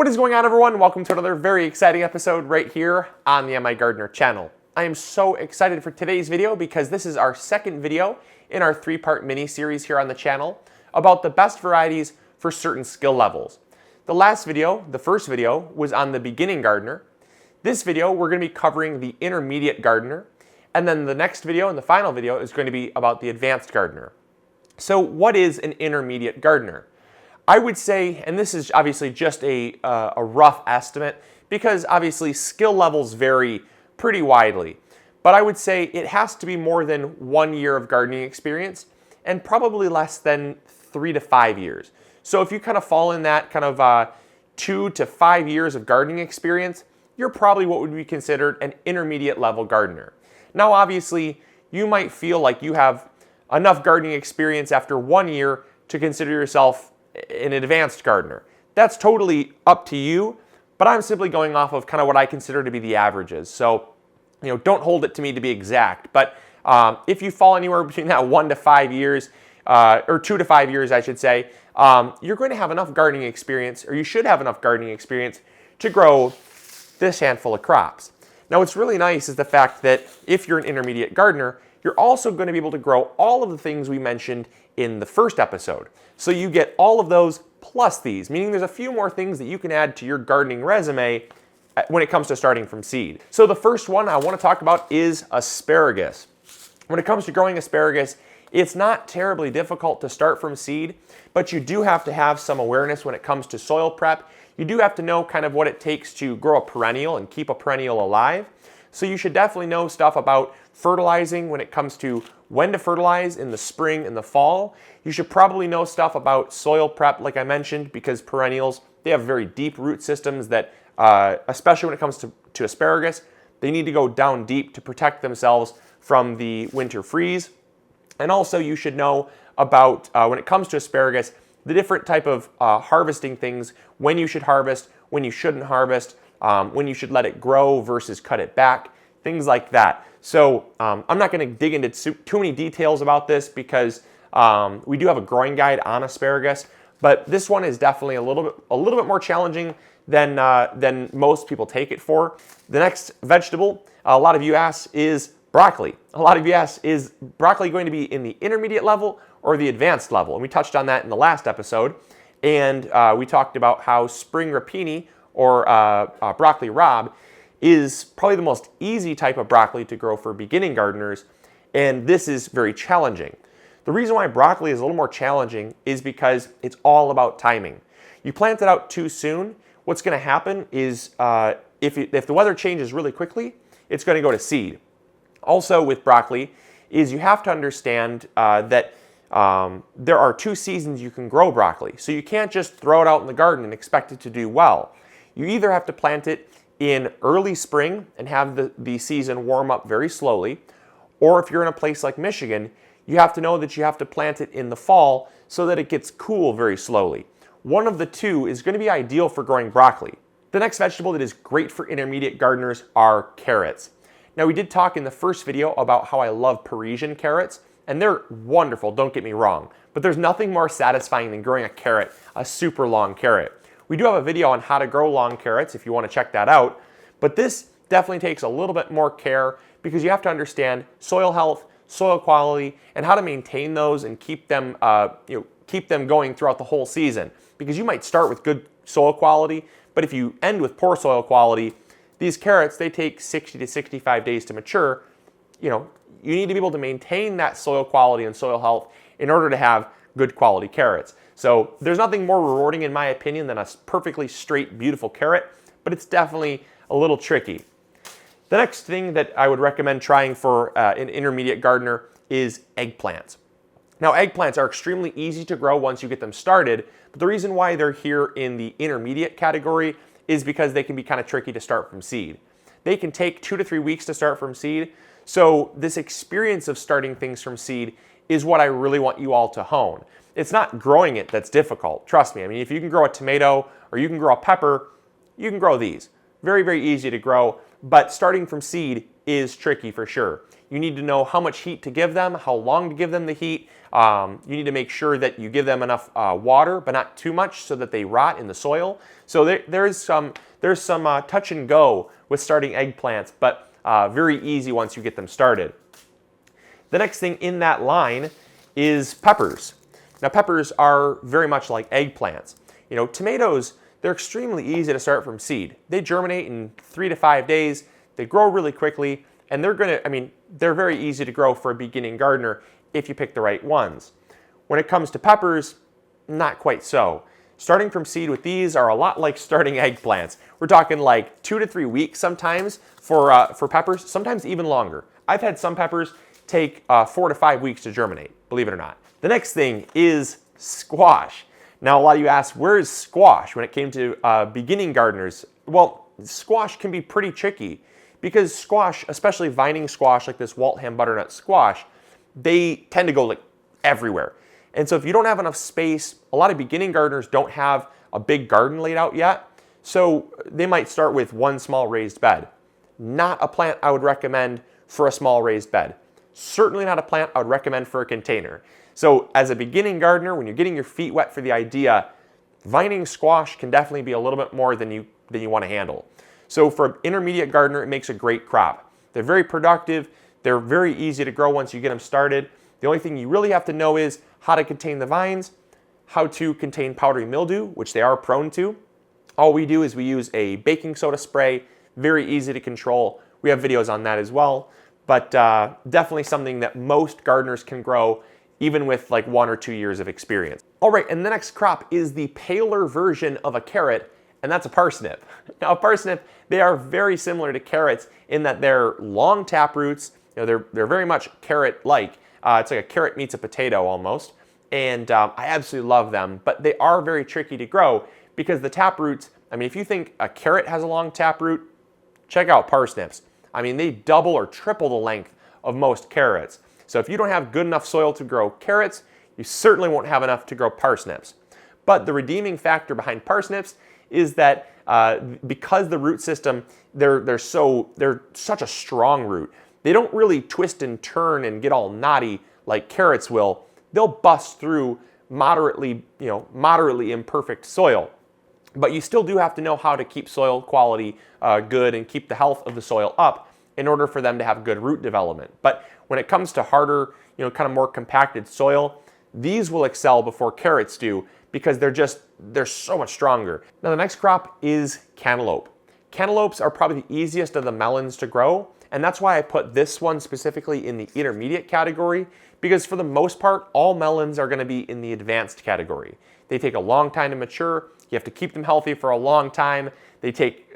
What is going on, everyone? Welcome to another very exciting episode right here on the MIgardener channel. I am so excited for today's video because this is our second video in our three-part mini-series here on the channel about the best varieties for certain skill levels. The last video, the first video, was on the beginning gardener. This video, we're going to be covering the intermediate gardener, and then the next video and the final video is going to be about the advanced gardener. So what is an intermediate gardener? I would say, and this is obviously just a rough estimate because obviously skill levels vary pretty widely, but I would say it has to be more than 1 year of gardening experience and probably less than 3 to 5 years. So if you kind of fall in that kind of 2 to 5 years of gardening experience, you're probably what would be considered an intermediate level gardener. Now obviously you might feel like you have enough gardening experience after 1 year to consider yourself an advanced gardener. That's totally up to you, but I'm simply going off of kind of what I consider to be the averages. So, don't hold it to me to be exact, but if you fall anywhere between that 1 to 5 years, or 2 to 5 years, I should say, you're going to have enough gardening experience, or you should have enough gardening experience to grow this handful of crops. Now, what's really nice is the fact that if you're an intermediate gardener, you're also going to be able to grow all of the things we mentioned in the first episode. So you get all of those plus these, meaning there's a few more things that you can add to your gardening resume when it comes to starting from seed. So the first one I want to talk about is asparagus. When it comes to growing asparagus, it's not terribly difficult to start from seed, but you do have to have some awareness when it comes to soil prep. You do have to know kind of what it takes to grow a perennial and keep a perennial alive. So you should definitely know stuff about fertilizing when it comes to when to fertilize in the spring and the fall. You should probably know stuff about soil prep, like I mentioned, because perennials, they have very deep root systems that, especially when it comes to asparagus, they need to go down deep to protect themselves from the winter freeze. And also you should know about, when it comes to asparagus, the different type of harvesting things, when you should harvest, when you shouldn't harvest, when you should let it grow versus cut it back, things like that. So I'm not going to dig into too many details about this because we do have a growing guide on asparagus, but this one is definitely a little bit more challenging than most people take it for. The next vegetable a lot of you ask is broccoli. A lot of you ask, is broccoli going to be in the intermediate level or the advanced level? And we touched on that in the last episode, and we talked about how spring rapini or broccoli rabe is probably the most easy type of broccoli to grow for beginning gardeners, and this is very challenging. The reason why broccoli is a little more challenging is because it's all about timing. You plant it out too soon, what's going to happen is if the weather changes really quickly, it's going to go to seed. Also with broccoli is you have to understand that there are 2 seasons you can grow broccoli. So you can't just throw it out in the garden and expect it to do well. You either have to plant it in early spring and have the season warm up very slowly, or if you're in a place like Michigan, you have to know that you have to plant it in the fall so that it gets cool very slowly. One of the two is going to be ideal for growing broccoli. The next vegetable that is great for intermediate gardeners are carrots. Now, we did talk in the first video about how I love Parisian carrots, and they're wonderful, don't get me wrong, but there's nothing more satisfying than growing a carrot, a super long carrot. We do have a video on how to grow long carrots if you want to check that out, but this definitely takes a little bit more care because you have to understand soil health, soil quality, and how to maintain those and keep them going throughout the whole season. Because you might start with good soil quality, but if you end with poor soil quality, these carrots, they take 60 to 65 days to mature. You need to be able to maintain that soil quality and soil health in order to have good quality carrots. So there's nothing more rewarding in my opinion than a perfectly straight, beautiful carrot, but it's definitely a little tricky. The next thing that I would recommend trying for an intermediate gardener is eggplants. Now, eggplants are extremely easy to grow once you get them started, but the reason why they're here in the intermediate category is because they can be kind of tricky to start from seed. They can take 2 to 3 weeks to start from seed, so this experience of starting things from seed is what I really want you all to hone. It's not growing it that's difficult, trust me. I mean, if you can grow a tomato or you can grow a pepper, you can grow these. Very, very easy to grow, but starting from seed is tricky for sure. You need to know how much heat to give them, how long to give them the heat. You need to make sure that you give them enough water, but not too much so that they rot in the soil. So there's some touch and go with starting eggplants, but very easy once you get them started. The next thing in that line is peppers. Now peppers are very much like eggplants. You know, tomatoes, they're extremely easy to start from seed. They germinate in 3 to 5 days. They grow really quickly, and they're very easy to grow for a beginning gardener if you pick the right ones. When it comes to peppers, not quite so. Starting from seed with these are a lot like starting eggplants. We're talking like 2 to 3 weeks sometimes for peppers, sometimes even longer. I've had some peppers take 4 to 5 weeks to germinate, believe it or not. The next thing is squash. Now, a lot of you ask, where is squash when it came to beginning gardeners? Well, squash can be pretty tricky because squash, especially vining squash like this Waltham butternut squash, they tend to go like everywhere. And so if you don't have enough space, a lot of beginning gardeners don't have a big garden laid out yet. So they might start with one small raised bed. Not a plant I would recommend for a small raised bed. Certainly not a plant I would recommend for a container. So as a beginning gardener, when you're getting your feet wet for the idea, vining squash can definitely be a little bit more than you want to handle. So for an intermediate gardener, it makes a great crop. They're very productive. They're very easy to grow once you get them started. The only thing you really have to know is how to contain the vines, how to contain powdery mildew, which they are prone to. All we do is we use a baking soda spray, very easy to control. We have videos on that as well, but definitely something that most gardeners can grow even with like 1 or 2 years of experience. All right, and the next crop is the paler version of a carrot, and that's a parsnip. Now a parsnip, they are very similar to carrots in that they're long tap roots. You know, they're very much carrot-like. It's like a carrot meets a potato almost, and I absolutely love them, but they are very tricky to grow because the tap roots, I mean, if you think a carrot has a long tap root, check out parsnips. I mean, they double or triple the length of most carrots. So if you don't have good enough soil to grow carrots, you certainly won't have enough to grow parsnips. But the redeeming factor behind parsnips is that because the root system, they're such a strong root. They don't really twist and turn and get all knotty like carrots will. They'll bust through moderately imperfect soil. But you still do have to know how to keep soil quality good and keep the health of the soil up in order for them to have good root development. But when it comes to harder, kind of more compacted soil, these will excel before carrots do because they're so much stronger. Now the next crop is cantaloupe. Cantaloupes are probably the easiest of the melons to grow, and that's why I put this one specifically in the intermediate category, because for the most part, all melons are going to be in the advanced category. They take a long time to mature. You have to keep them healthy for a long time. They take,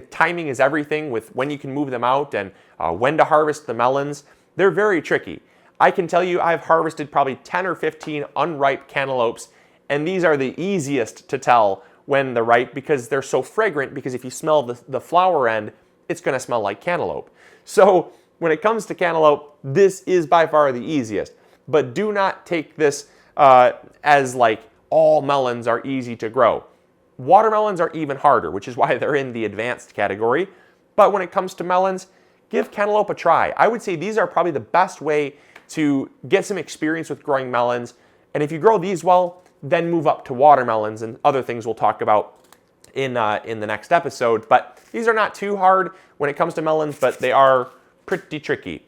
timing is everything with when you can move them out and when to harvest the melons. They're very tricky. I can tell you I've harvested probably 10 or 15 unripe cantaloupes, and these are the easiest to tell when they're ripe because they're so fragrant, because if you smell the flower end, it's going to smell like cantaloupe. So when it comes to cantaloupe, this is by far the easiest. But do not take this as like all melons are easy to grow. Watermelons are even harder, which is why they're in the advanced category. But when it comes to melons, give cantaloupe a try. I would say these are probably the best way to get some experience with growing melons. And if you grow these well, then move up to watermelons and other things we'll talk about in the next episode. But these are not too hard when it comes to melons, but they are pretty tricky.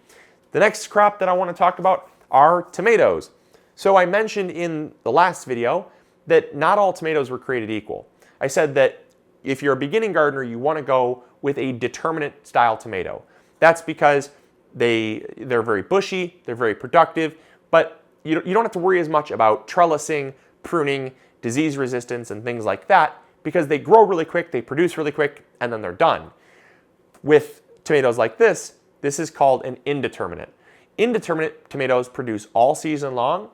The next crop that I want to talk about are tomatoes. So I mentioned in the last video that not all tomatoes were created equal. I said that if you're a beginning gardener, you want to go with a determinate style tomato. That's because they're very bushy, they're very productive, but you don't have to worry as much about trellising, pruning, disease resistance, and things like that, because they grow really quick, they produce really quick, and then they're done. With tomatoes like this is called an indeterminate. Indeterminate tomatoes produce all season long.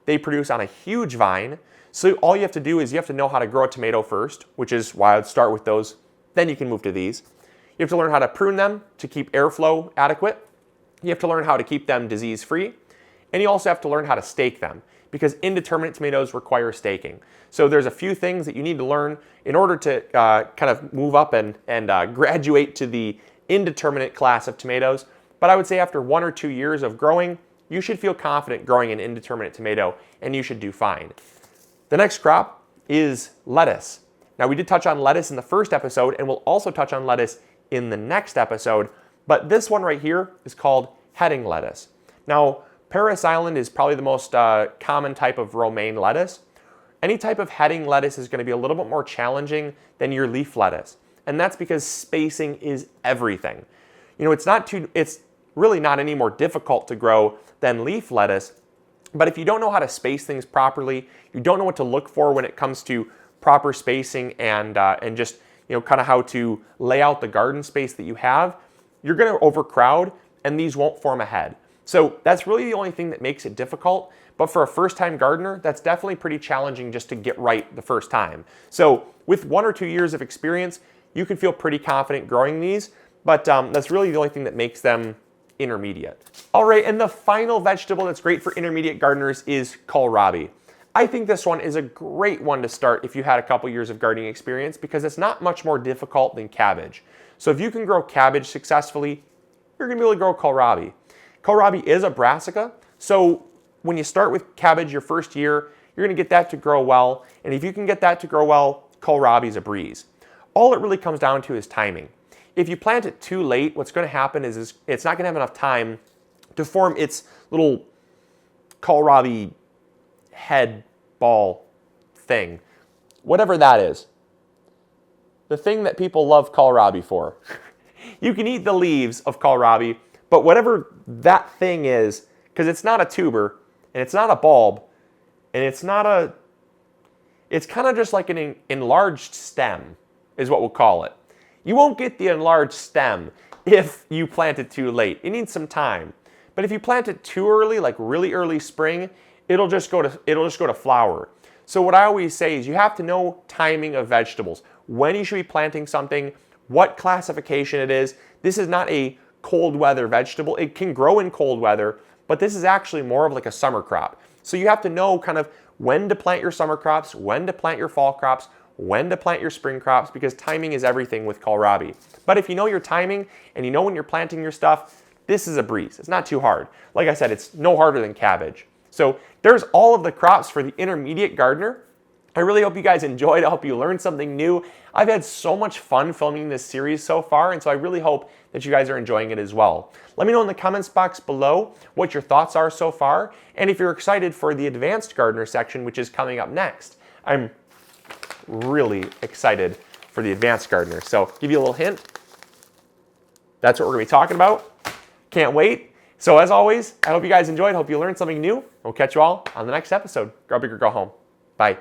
They produce on a huge vine. So all you have to do is you have to know how to grow a tomato first, which is why I'd start with those. Then you can move to these. You have to learn how to prune them to keep airflow adequate. You have to learn how to keep them disease-free. And you also have to learn how to stake them, because indeterminate tomatoes require staking. So there's a few things that you need to learn in order to kind of move up and graduate to the indeterminate class of tomatoes. but I would say after 1 or 2 years of growing, you should feel confident growing an indeterminate tomato, and you should do fine. The next crop is lettuce. Now, we did touch on lettuce in the first episode, and we'll also touch on lettuce in the next episode, but this one right here is called heading lettuce. Now, Paris Island is probably the most common type of romaine lettuce. Any type of heading lettuce is going to be a little bit more challenging than your leaf lettuce, and that's because spacing is everything. You know, it's really not any more difficult to grow than leaf lettuce, but if you don't know how to space things properly, you don't know what to look for when it comes to proper spacing and just, you know, kind of how to lay out the garden space that you have, you're going to overcrowd and these won't form a head. So that's really the only thing that makes it difficult. But for a first-time gardener, that's definitely pretty challenging just to get right the first time. So with 1 or 2 years of experience, you can feel pretty confident growing these, but that's really the only thing that makes them intermediate. All right, and the final vegetable that's great for intermediate gardeners is kohlrabi. I think this one is a great one to start if you had a couple years of gardening experience because it's not much more difficult than cabbage. So if you can grow cabbage successfully, you're gonna be able to grow kohlrabi. Kohlrabi is a brassica, so when you start with cabbage your first year, you're gonna get that to grow well, and if you can get that to grow well, kohlrabi is a breeze. All it really comes down to is timing. If you plant it too late, what's gonna happen is it's not gonna have enough time to form its little kohlrabi head ball thing, whatever that is. The thing that people love kohlrabi for. You can eat the leaves of kohlrabi, but whatever that thing is, because it's not a tuber, and it's not a bulb, and it's kind of just like an enlarged stem, is what we'll call it. You won't get the enlarged stem if you plant it too late. It needs some time. But if you plant it too early, like really early spring, it'll just go to flower. So what I always say is you have to know timing of vegetables, when you should be planting something, what classification it is. This is not a cold weather vegetable. It can grow in cold weather, but this is actually more of like a summer crop. So you have to know kind of when to plant your summer crops, when to plant your fall crops, when to plant your spring crops, because timing is everything with kohlrabi. But if you know your timing and you know when you're planting your stuff, this is a breeze. It's not too hard. Like I said, it's no harder than cabbage. So there's all of the crops for the intermediate gardener. I really hope you guys enjoyed. I hope you learned something new. I've had so much fun filming this series so far, and so I really hope that you guys are enjoying it as well. Let me know in the comments box below what your thoughts are so far, and if you're excited for the advanced gardener section, which is coming up next. I'm really excited for the advanced gardener. So give you a little hint. That's what we're gonna be talking about. Can't wait. So as always, I hope you guys enjoyed. Hope you learned something new. We'll catch you all on the next episode. Grow big or go home. Bye.